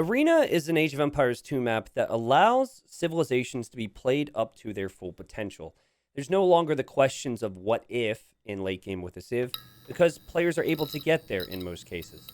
Arena is an Age of Empires 2 map that allows civilizations to be played up to their full potential. There's no longer the questions of what if in late game with a Civ, because players are able to get there in most cases.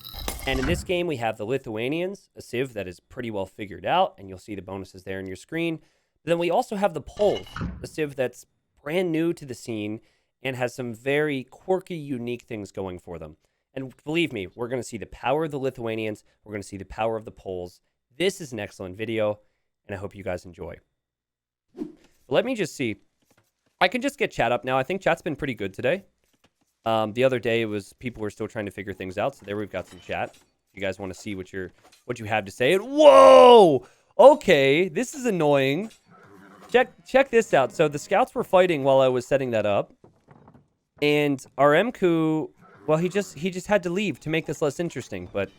And in this game, we have the Lithuanians, a Civ that is pretty well figured out, and you'll see the bonuses there on your screen. But then we also have the Poles, a Civ that's brand new to the scene and has some very quirky, unique things going for them. And believe me, we're going to see the power of the Lithuanians. We're going to see the power of the Poles. This is an excellent video, and I hope you guys enjoy. Let me just see. I can just get chat up now. I think chat's been pretty good today. The other day, it was people were still trying to figure things out. So there we've got some chat. If you guys want to see what you have to say. Whoa! Okay, this is annoying. Check this out. So the scouts were fighting while I was setting that up. And our MQ... Well, he just had to leave to make this less interesting, but you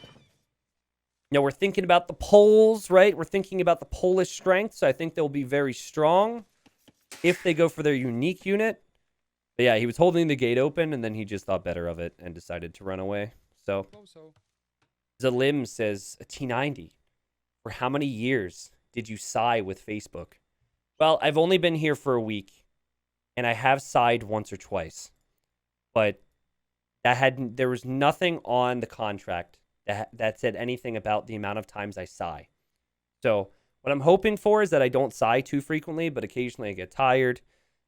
know, we're thinking about the Poles, right? We're thinking about the Polish strength, so I think they'll be very strong if they go for their unique unit. But yeah, he was holding the gate open, and then he just thought better of it and decided to run away. So Zalim says, a T90. For how many years did you sigh with Facebook? Well, I've only been here for a week, and I have sighed once or twice, but there was nothing on the contract that said anything about the amount of times I sigh. So what I'm hoping for is that I don't sigh too frequently, but occasionally I get tired.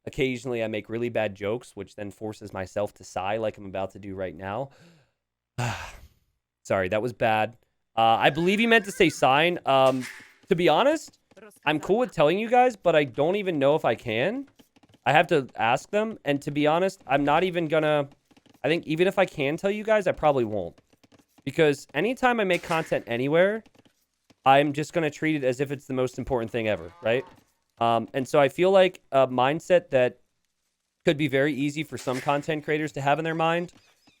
Occasionally I make really bad jokes, which then forces myself to sigh like I'm about to do right now. Sorry, that was bad. I believe you meant to say sign. To be honest, I'm cool with telling you guys, but I don't even know if I can. I have to ask them. And to be honest, I'm not even gonna... I think even if I can tell you guys, I probably won't. Because anytime I make content anywhere, I'm just going to treat it as if it's the most important thing ever, right? And so I feel like a mindset that could be very easy for some content creators to have in their mind.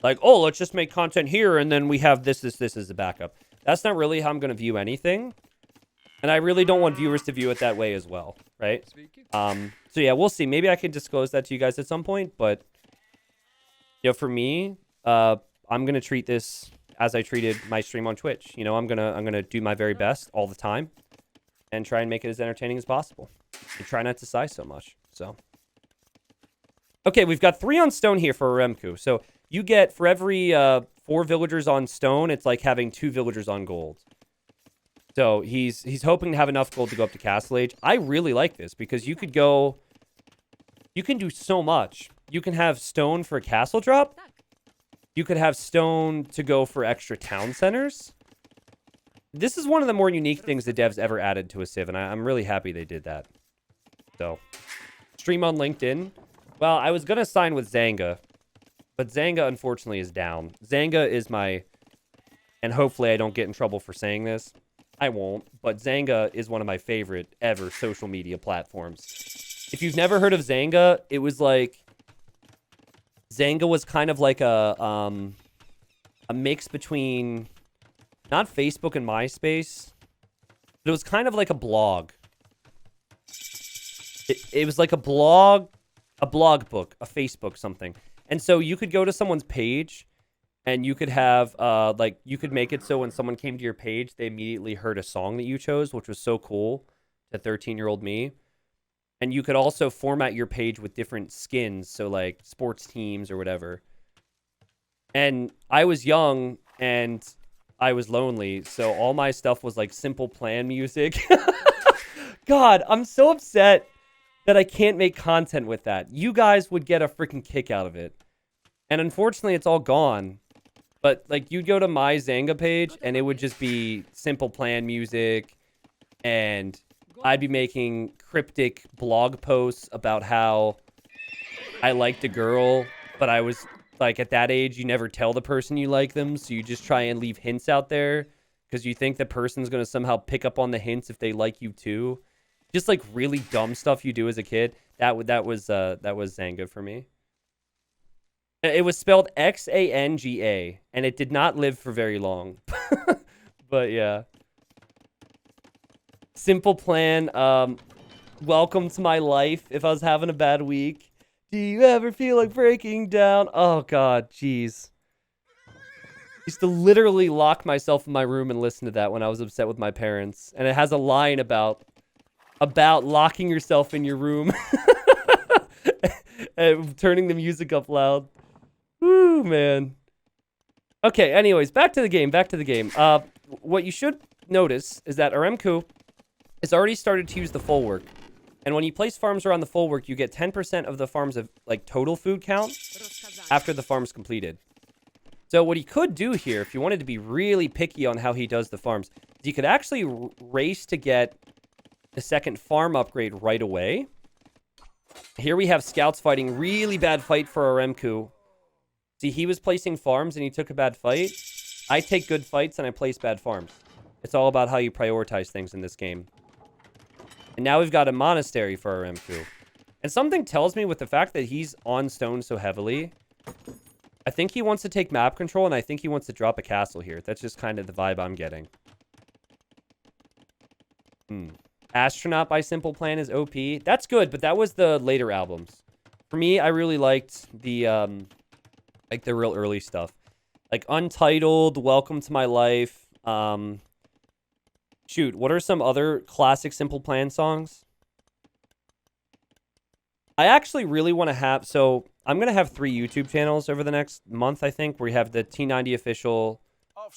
Like, oh, let's just make content here, and then we have this as a backup. That's not really how I'm going to view anything. And I really don't want viewers to view it that way as well, right? So yeah, we'll see. Maybe I can disclose that to you guys at some point, but... You know, for me, I'm gonna treat this as I treated my stream on Twitch. You know, I'm gonna do my very best all the time, and try and make it as entertaining as possible, and try not to sigh so much. So, okay, we've got 3 on stone here for Remku. So you get for every 4 villagers on stone, it's like having 2 villagers on gold. So he's hoping to have enough gold to go up to Castle Age. I really like this because you can do so much. You can have stone for a castle drop. You could have stone to go for extra town centers. This is one of the more unique things the devs ever added to a Civ, and I'm really happy they did that. So, stream on LinkedIn. Well, I was going to sign with Zanga, but Zanga, unfortunately, is down. Zanga is my... And hopefully I don't get in trouble for saying this. I won't, but Zanga is one of my favorite ever social media platforms. If you've never heard of Zanga, it was like... Zanga was kind of like a mix between not Facebook and MySpace, but it was kind of like a blog. It was like a blog book, a Facebook something. And so you could go to someone's page and you could have like you could make it so when someone came to your page, they immediately heard a song that you chose, which was so cool to 13-year-old me. And you could also format your page with different skins, so like sports teams or whatever. And I was young and I was lonely, so all my stuff was like Simple Plan music. God, I'm so upset that I can't make content with that. You guys would get a freaking kick out of it. And unfortunately, it's all gone. But like you'd go to my Zanga page and it would just be Simple Plan music, and I'd be making cryptic blog posts about how I liked a girl, but I was like, at that age, you never tell the person you like them, so you just try and leave hints out there because you think the person's going to somehow pick up on the hints if they like you too. Just like really dumb stuff you do as a kid. That was Zanga for me. It was spelled Xanga, and it did not live for very long. But yeah. Simple Plan, welcome to my life if I was having a bad week. Do you ever feel like breaking down? Oh, God, jeez. Used to literally lock myself in my room and listen to that when I was upset with my parents. And it has a line about locking yourself in your room and turning the music up loud. Woo, man. Okay, anyways, back to the game. What you should notice is that Aremku has already started to use the full work. And when you place farms around the full work, you get 10% of the farms of, like, total food count after the farm's completed. So what he could do here, if you wanted to be really picky on how he does the farms, is you could actually race to get the second farm upgrade right away. Here we have scouts fighting. Really bad fight for Aremku. See, he was placing farms and he took a bad fight. I take good fights and I place bad farms. It's all about how you prioritize things in this game. And now we've got a monastery for Aremku. And something tells me with the fact that he's on stone so heavily, I think he wants to take map control and I think he wants to drop a castle here. That's just kind of the vibe I'm getting. Astronaut by Simple Plan is OP. That's good, but that was the later albums. For me, I really liked the, like the real early stuff. Like Untitled, Welcome to My Life, shoot, what are some other classic Simple Plan songs? I actually really want to have... So, I'm going to have 3 YouTube channels over the next month, I think. We have the T90 official.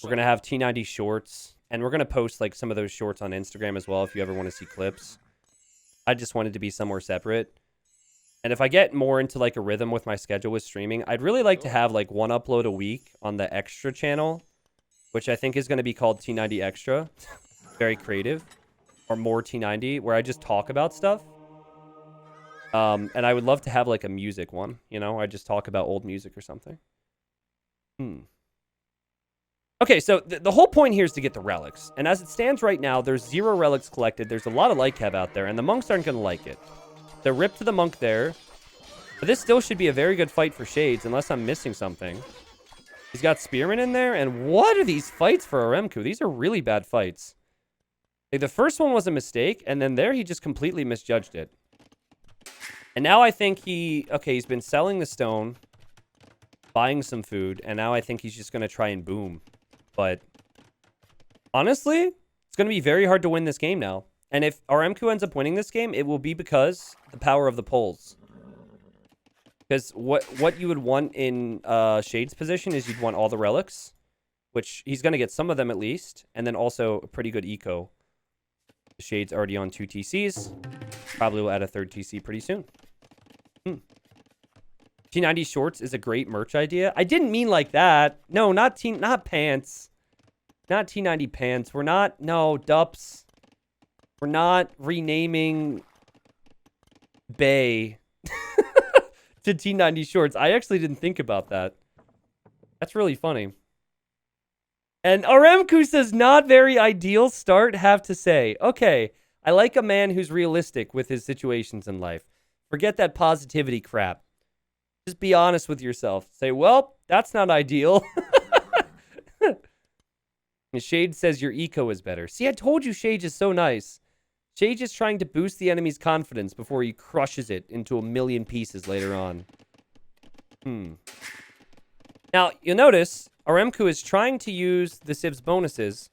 We're going to have T90 shorts. And we're going to post, like, some of those shorts on Instagram as well if you ever want to see clips. I just wanted to be somewhere separate. And if I get more into, like, a rhythm with my schedule with streaming, I'd really like to have, like, 1 upload a week on the extra channel, which I think is going to be called T90 Extra. Very creative. Or more T90, where I just talk about stuff. And I would love to have, like, a music one, you know? I just talk about old music or something. Okay, so the whole point here is to get the relics. And as it stands right now, there's 0 relics collected. There's a lot of light cav out there, and the monks aren't going to like it. So rip to the monk there. But this still should be a very good fight for Shades, unless I'm missing something. He's got Spearmen in there, and what are these fights for Aremku? These are really bad fights. Like, the first one was a mistake, and then there he just completely misjudged it. And now I think he's been selling the stone, buying some food, and now I think he's just going to try and boom. But honestly, it's going to be very hard to win this game now. And if Aremku ends up winning this game, it will be because the power of the polls. Because what you would want in Shade's position is you'd want all the relics, which he's going to get some of them at least, and then also a pretty good eco. Shade's already on 2 TCs. Probably will add a 3rd TC pretty soon. T90 shorts is a great merch idea. I didn't mean like that. No, not pants. Not T90 pants. We're not, no, dups. We're not renaming Bay to T90 shorts. I actually didn't think about that. That's really funny. And Aremku says, not very ideal start, have to say. Okay, I like a man who's realistic with his situations in life. Forget that positivity crap. Just be honest with yourself. Say, well, that's not ideal. Shade says your eco is better. See, I told you Shade is so nice. Shade is trying to boost the enemy's confidence before he crushes it into a million pieces later on. Now, you'll notice Aremku is trying to use the Civ's bonuses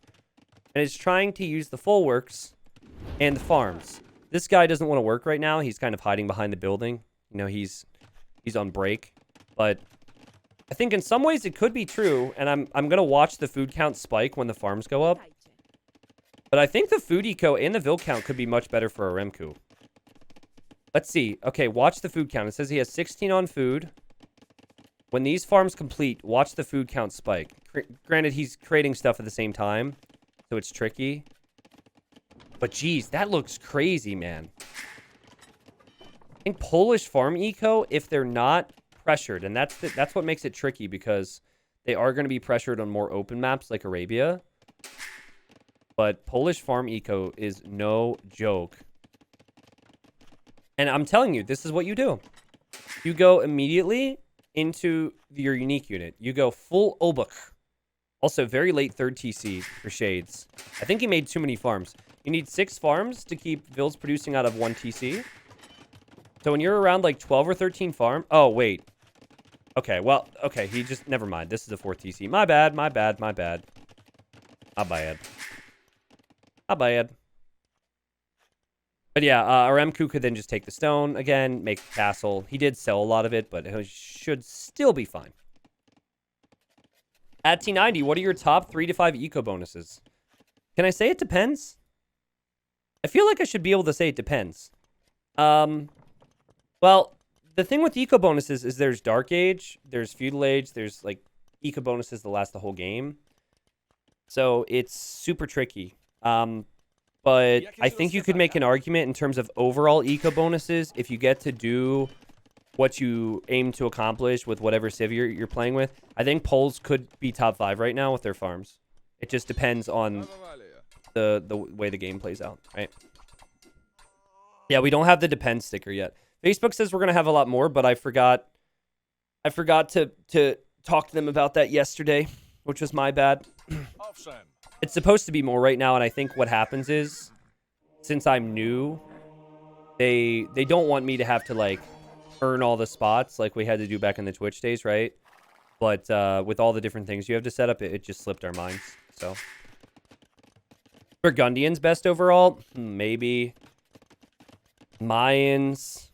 and is trying to use the full works and the farms. This guy doesn't want to work right now. He's kind of hiding behind the building. You know, he's on break. But I think in some ways it could be true, and I'm going to watch the food count spike when the farms go up. But I think the food eco and the vil count could be much better for Aremku. Let's see. Okay, watch the food count. It says he has 16 on food. When these farms complete, watch the food count spike. Granted, he's creating stuff at the same time, so it's tricky. But geez, that looks crazy, man. I think Polish farm eco, if they're not pressured, and that's what makes it tricky, because they are going to be pressured on more open maps like Arabia. But Polish farm eco is no joke. And I'm telling you, this is what you do. You go immediately into your unique unit. You go full Obuk. Also, very late 3rd TC for Shades. I think he made too many farms. You need 6 farms to keep Vils producing out of 1 TC. So when you're around like 12 or 13 farm... Oh, wait. Okay, well, okay, he just... Never mind. This is a 4th TC. My bad, my bad, my bad. My bad. My bad. But yeah, Aremku could then just take the stone again, make a castle. He did sell a lot of it, but it should still be fine. At T90, what are your top 3 to 5 eco bonuses? Can I say it depends? I feel like I should be able to say it depends. Well, the thing with eco bonuses is there's Dark Age, there's Feudal Age, there's like eco bonuses that last the whole game. So it's super tricky. But I think you could make an argument in terms of overall eco bonuses if you get to do what you aim to accomplish with whatever civ you're playing with. I think Poles could be top 5 right now with their farms. It just depends on the way the game plays out, right? Yeah, we don't have the depends sticker yet. Facebook says we're gonna have a lot more, but I forgot to talk to them about that yesterday, which was my bad. It's supposed to be more right now, and I think what happens is, since I'm new, they don't want me to have to like earn all the spots like we had to do back in the Twitch days, right? But with all the different things you have to set up, it just slipped our minds. So Burgundians best overall, maybe. Mayans,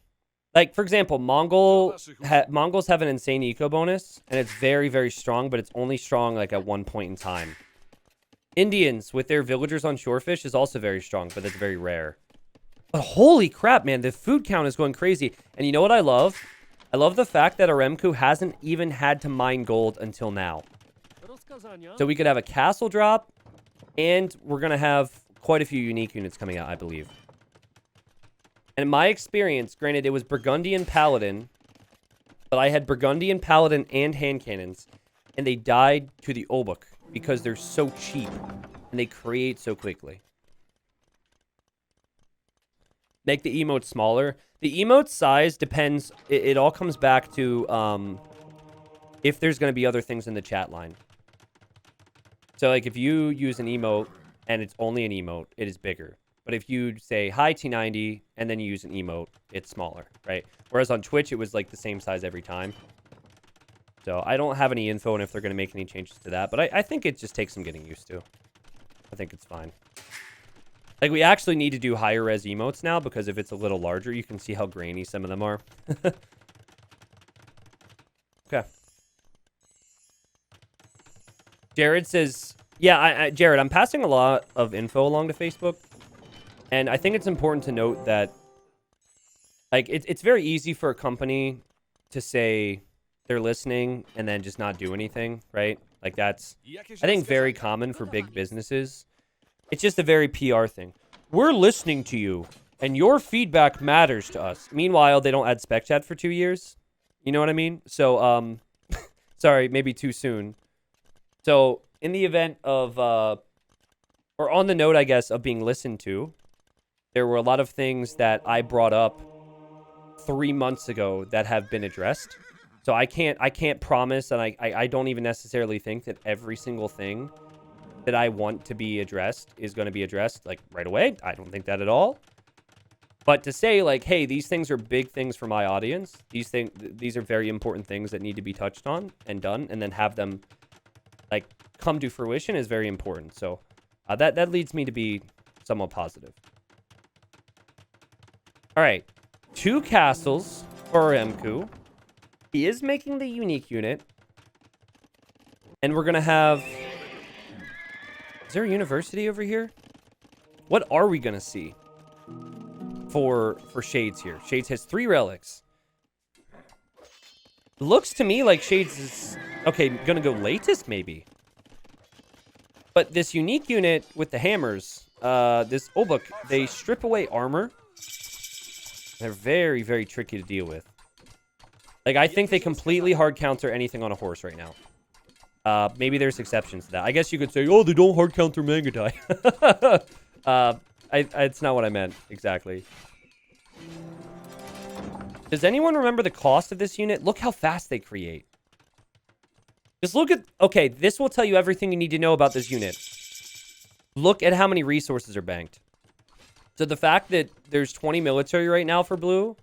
like for example, Mongols have an insane eco bonus, and it's very, very strong, but it's only strong like at one point in time. Indians with their villagers on shorefish is also very strong, but it's very rare. But holy crap, man, the food count is going crazy. And you know what I love? I love the fact that Aremku hasn't even had to mine gold until now. So we could have a castle drop, and we're going to have quite a few unique units coming out, I believe. And in my experience, granted, it was Burgundian Paladin, but I had Burgundian Paladin and hand cannons, and they died to the Obuk because they're so cheap, and they create so quickly. Make the emote smaller. The emote size depends. It all comes back to if there's going to be other things in the chat line. So, like, if you use an emote and it's only an emote, it is bigger. But if you say, hi, T90, and then you use an emote, it's smaller, right? Whereas on Twitch, it was, like, the same size every time. So, I don't have any info on if they're going to make any changes to that. But I think it just takes some getting used to. I think it's fine. Like, we actually need to do higher res emotes now, because if it's a little larger, you can see how grainy some of them are. Okay. Jared says, yeah, Jared, I'm passing a lot of info along to Facebook. And I think it's important to note that, like, it's very easy for a company to say they're listening and then just not do anything, right? Like, that's, I think, very common for big businesses. It's just a very PR thing. We're listening to you, and your feedback matters to us. Meanwhile, they don't add spec chat for 2 years. You know what I mean? So, sorry, maybe too soon. So, in the event of, or on the note, I guess, of being listened to, there were a lot of things that I brought up 3 months ago that have been addressed. So I can't promise, and I don't even necessarily think that every single thing that I want to be addressed is going to be addressed, like, right away. I don't think that at all. But to say, like, hey, these things are big things for my audience. These are very important things that need to be touched on and done, and then have them, like, come to fruition is very important. So that leads me to be somewhat positive. All right. 2 castles for Remku. He is making the unique unit. And we're going to have... Is there a university over here? What are we going to see for Shades here? Shades has 3 relics. Looks to me like Shades is... Okay, going to go latest, maybe. But this unique unit with the hammers, this Obuk, they strip away armor. They're very, very tricky to deal with. Like, I think they completely hard counter anything on a horse right now. Maybe there's exceptions to that. I guess you could say, oh, they don't hard counter Mangadai. It's not what I meant, exactly. Does anyone remember the cost of this unit? Look how fast they create. Just look at... Okay, this will tell you everything you need to know about this unit. Look at how many resources are banked. So the fact that there's 20 military right now for blue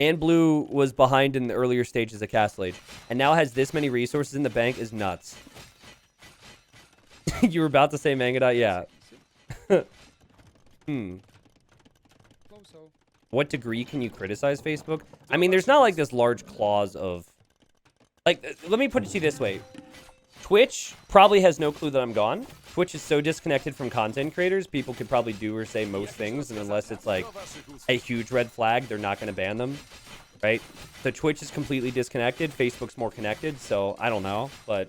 And blue was behind in the earlier stages of Castle Age. And now has this many resources in the bank is nuts. You were about to say Mangadot? Yeah. What degree can you criticize Facebook? I mean, there's not like this large clause of... Like, let me put it to you this way. Twitch probably has no clue that I'm gone. Twitch is so disconnected from content creators, people could probably do or say most things, and unless it's like a huge red flag, they're not going to ban them, right? So Twitch is completely disconnected. Facebook's more connected, so I don't know. But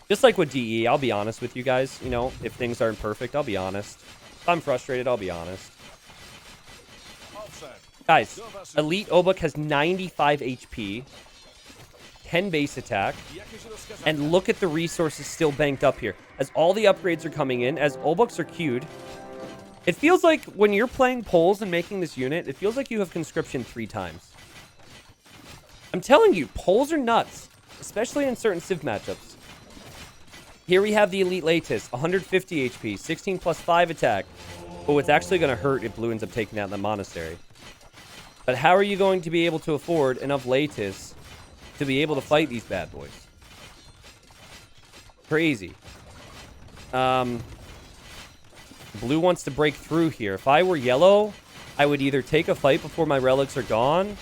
just like with DE, I'll be honest with you guys. You know, if things aren't perfect, I'll be honest. If I'm frustrated, I'll be honest. Guys, Elite Obuk has 95 HP. 10 base attack, and look at the resources still banked up here. As all the upgrades are coming in, as Obuks are queued, it feels like when you're playing Poles and making this unit, it feels like you have conscription 3 times. I'm telling you, Poles are nuts, especially in certain Civ matchups. Here we have the Elite Latus, 150 HP, 16 plus 5 attack. Oh, it's actually going to hurt if blue ends up taking out the monastery. But how are you going to be able to afford enough Latus to be able to fight these bad boys? Crazy. Blue wants to break through here. If I were yellow, I would either take a fight before my relics are gone,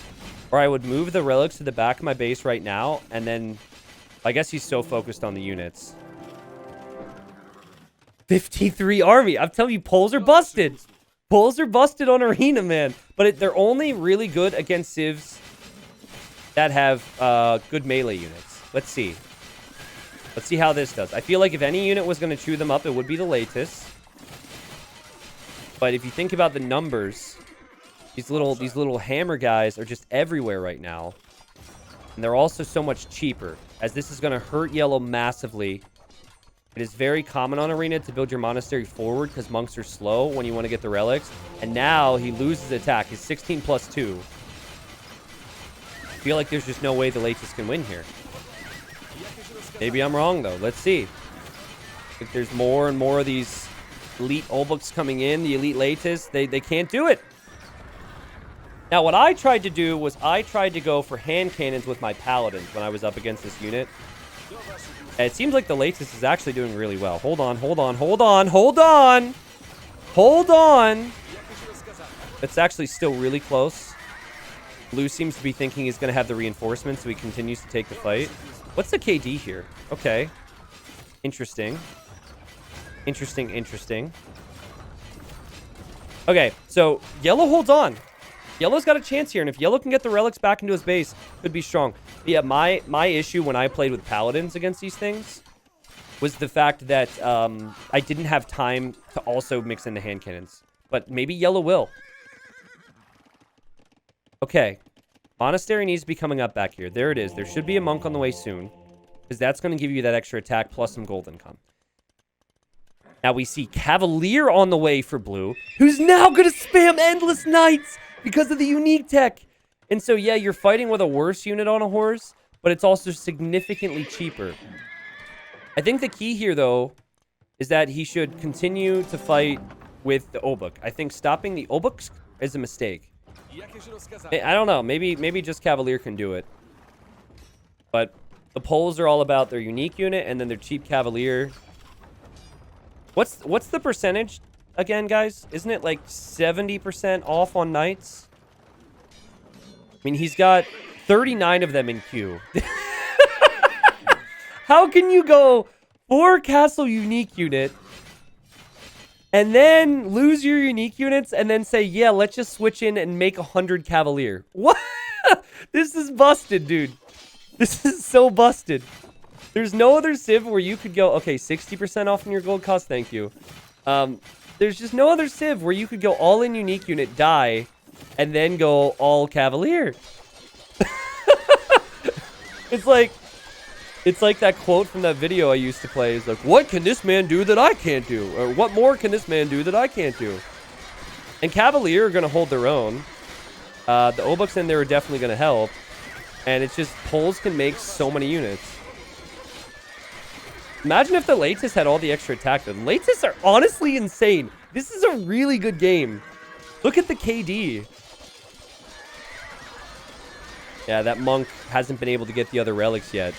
or I would move the relics to the back of my base right now, and then... I guess he's so focused on the units. 53 army. I'm telling you, Poles are busted. Poles are busted on Arena, man. But they're only really good against civs that have good melee units. Let's see. Let's see how this does. I feel like if any unit was going to chew them up, it would be the Latus. But if you think about the numbers, these little hammer guys are just everywhere right now. And they're also so much cheaper, as this is going to hurt yellow massively. It is very common on Arena to build your monastery forward because monks are slow when you want to get the relics. And now he loses attack. He's 16 plus 2. I feel like there's just no way the Latus can win here. Maybe I'm wrong, though. Let's see. If there's more and more of these elite Olbuks coming in, the elite Latus, they can't do it. Now, what I tried to do was I tried to go for hand cannons with my paladins when I was up against this unit. And it seems like the Latus is actually doing really well. Hold on, hold on, hold on, hold on. Hold on. It's actually still really close. Blue seems to be thinking he's going to have the reinforcements, so he continues to take the fight. What's the KD here? Okay. Interesting. Interesting, interesting. Okay, so yellow holds on. Yellow's got a chance here, and if yellow can get the relics back into his base, could be strong. But yeah, my issue when I played with paladins against these things was the fact that I didn't have time to also mix in the hand cannons. But maybe yellow will. Okay. Monastery needs to be coming up back here. There it is. There should be a monk on the way soon, because that's going to give you that extra attack plus some gold income. Now we see Cavalier on the way for blue, who's now going to spam Endless Knights because of the unique tech. And so, yeah, you're fighting with a worse unit on a horse, but it's also significantly cheaper. I think the key here, though, is that he should continue to fight with the Obuk. I think stopping the Obuks is a mistake. I don't know. Maybe just Cavalier can do it. But the Poles are all about their unique unit and then their cheap Cavalier. What's the percentage again, guys? Isn't it like 70% off on Knights? I mean, he's got 39 of them in queue. How can you go 4 castle unique unit and then lose your unique units and then say, yeah, let's just switch in and make 100 Cavalier? What? This is busted, dude. This is so busted. There's no other Civ where you could go, okay, 60% off on your gold cost, thank you. There's just no other Civ where you could go all in unique unit, die, and then go all Cavalier. It's like that quote from that video I used to play. It's like, what can this man do that I can't do? Or what more can this man do that I can't do? And Cavalier are going to hold their own. The Obuks in there are definitely going to help. And it's just, Poles can make so many units. Imagine if the Latus had all the extra attack. The Latus are honestly insane. This is a really good game. Look at the KD. Yeah, that monk hasn't been able to get the other relics yet.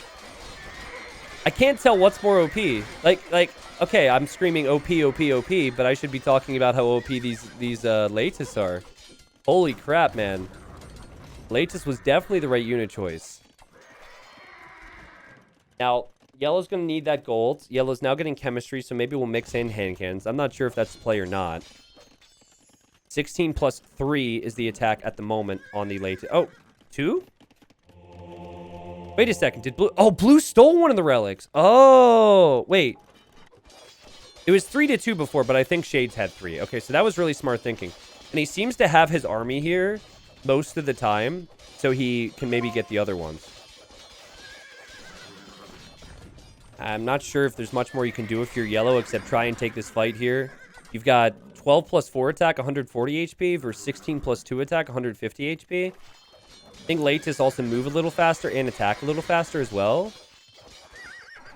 I can't tell what's more OP. Like, okay, I'm screaming OP, OP, OP, but I should be talking about how OP these Latus are. Holy crap, man. Latus was definitely the right unit choice. Now, yellow's going to need that gold. Yellow's now getting chemistry, so maybe we'll mix in hand cannons. I'm not sure if that's the play or not. 16 plus 3 is the attack at the moment on the Latus. Oh, 2? Wait a second. Did blue... Oh, blue stole one of the relics. Oh, wait. It was 3-2 before, but I think Shades had 3. Okay, so that was really smart thinking. And he seems to have his army here most of the time, so he can maybe get the other ones. I'm not sure if there's much more you can do if you're yellow, except try and take this fight here. You've got 12 plus 4 attack, 140 HP, versus 16 plus 2 attack, 150 HP. I think Latus also move a little faster and attack a little faster as well.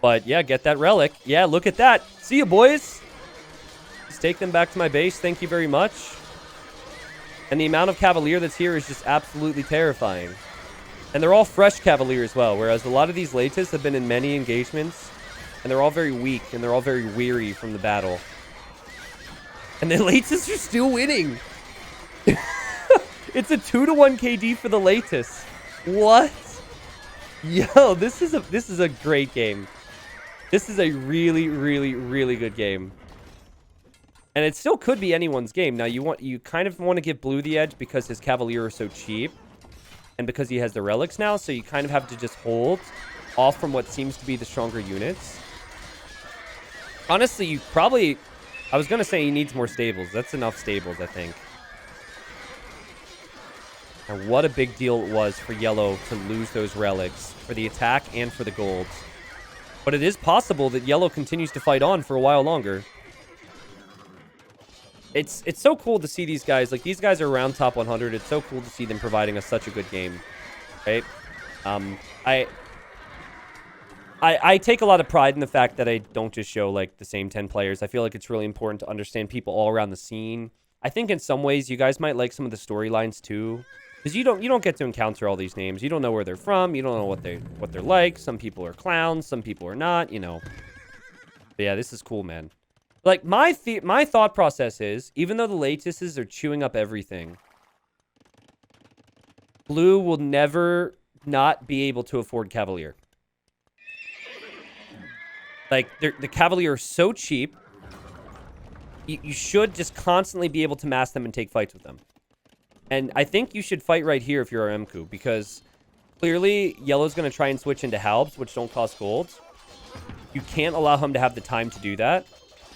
But yeah, get that relic. Yeah, look at that. See ya, boys. Just take them back to my base. Thank you very much. And the amount of Cavalier that's here is just absolutely terrifying. And they're all fresh Cavalier as well, whereas a lot of these Latus have been in many engagements, and they're all very weak, and they're all very weary from the battle. And the Latus are still winning. It's a 2-1 KD for the Latus. What? Yo, this is a great game. This is a really, really, really good game. And it still could be anyone's game. Now, you kind of want to give blue the edge because his Cavalier are so cheap. And because he has the relics now, so you kind of have to just hold off from what seems to be the stronger units. Honestly, you probably... I was going to say he needs more stables. That's enough stables, I think. And what a big deal it was for yellow to lose those relics for the attack and for the gold. But it is possible that yellow continues to fight on for a while longer. It's so cool to see these guys. Like, these guys are around top 100. It's so cool to see them providing us such a good game. Right? I take a lot of pride in the fact that I don't just show, like, the same 10 players. I feel like it's really important to understand people all around the scene. I think in some ways you guys might like some of the storylines too. Because you don't get to encounter all these names. You don't know where they're from. You don't know what they're like. Some people are clowns. Some people are not, you know. But yeah, this is cool, man. Like, my thought process is, even though the Latuses are chewing up everything, blue will never not be able to afford Cavalier. Like, the Cavalier are so cheap, you should just constantly be able to mass them and take fights with them. And I think you should fight right here if you're RMQ, because clearly yellow's going to try and switch into Halbs, which don't cost gold. You can't allow him to have the time to do that.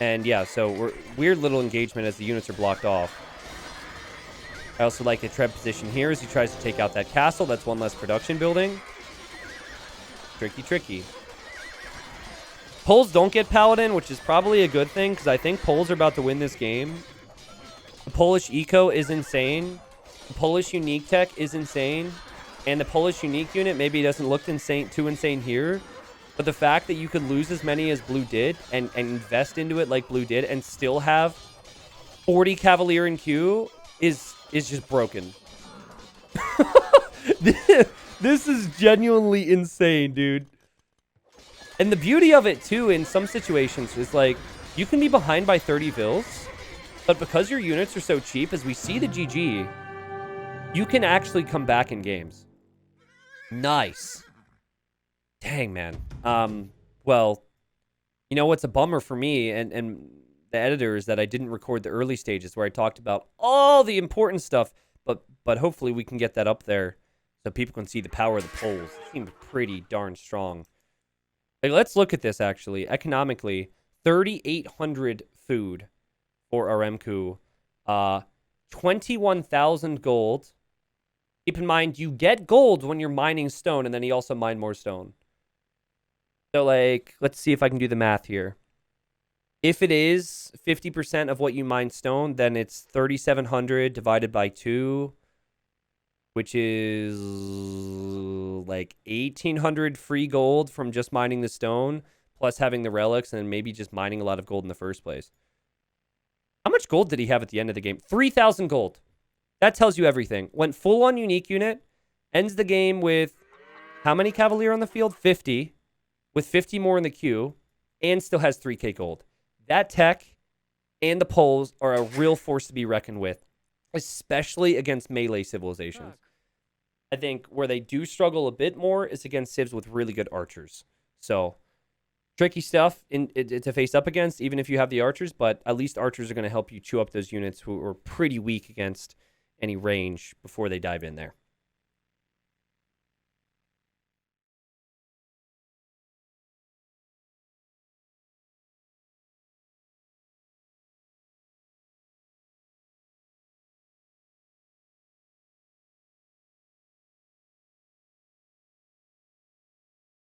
And yeah, so weird little engagement as the units are blocked off. I also like the tread position here as he tries to take out that castle. That's one less production building. Tricky, tricky. Poles don't get Paladin, which is probably a good thing, because I think Poles are about to win this game. The Polish Eco is insane. The Polish Unique Tech is insane. And the Polish Unique unit maybe doesn't look too insane here. But the fact that you could lose as many as Blue did and invest into it like Blue did and still have 40 Cavalier in queue is just broken. This is genuinely insane, dude. And the beauty of it, too, in some situations is, like, you can be behind by 30 Vils, but because your units are so cheap, as we see the GG, you can actually come back in games. Nice. Dang, man. Well, you know what's a bummer for me and the editor is that I didn't record the early stages where I talked about all the important stuff, but hopefully we can get that up there so people can see the power of the poles. It seems pretty darn strong. Like, let's look at this, actually. Economically, 3,800 food for RMQ. 21,000 gold. Keep in mind, you get gold when you're mining stone, and then you also mine more stone. So, like, let's see if I can do the math here. If it is 50% of what you mine stone, then it's 3,700 divided by 2, which is like 1,800 free gold from just mining the stone, plus having the relics, and maybe just mining a lot of gold in the first place. How much gold did he have at the end of the game? 3,000 gold. That tells you everything. Went full on unique unit ends the game with how many Cavalier on the field? 50, with 50 more in the queue, and still has 3k gold. That tech and the poles are a real force to be reckoned with, especially against melee civilizations. I think where they do struggle a bit more is against civs with really good archers. So tricky stuff to face up against, even if you have the archers, but at least archers are going to help you chew up those units who are pretty weak against any range before they dive in there.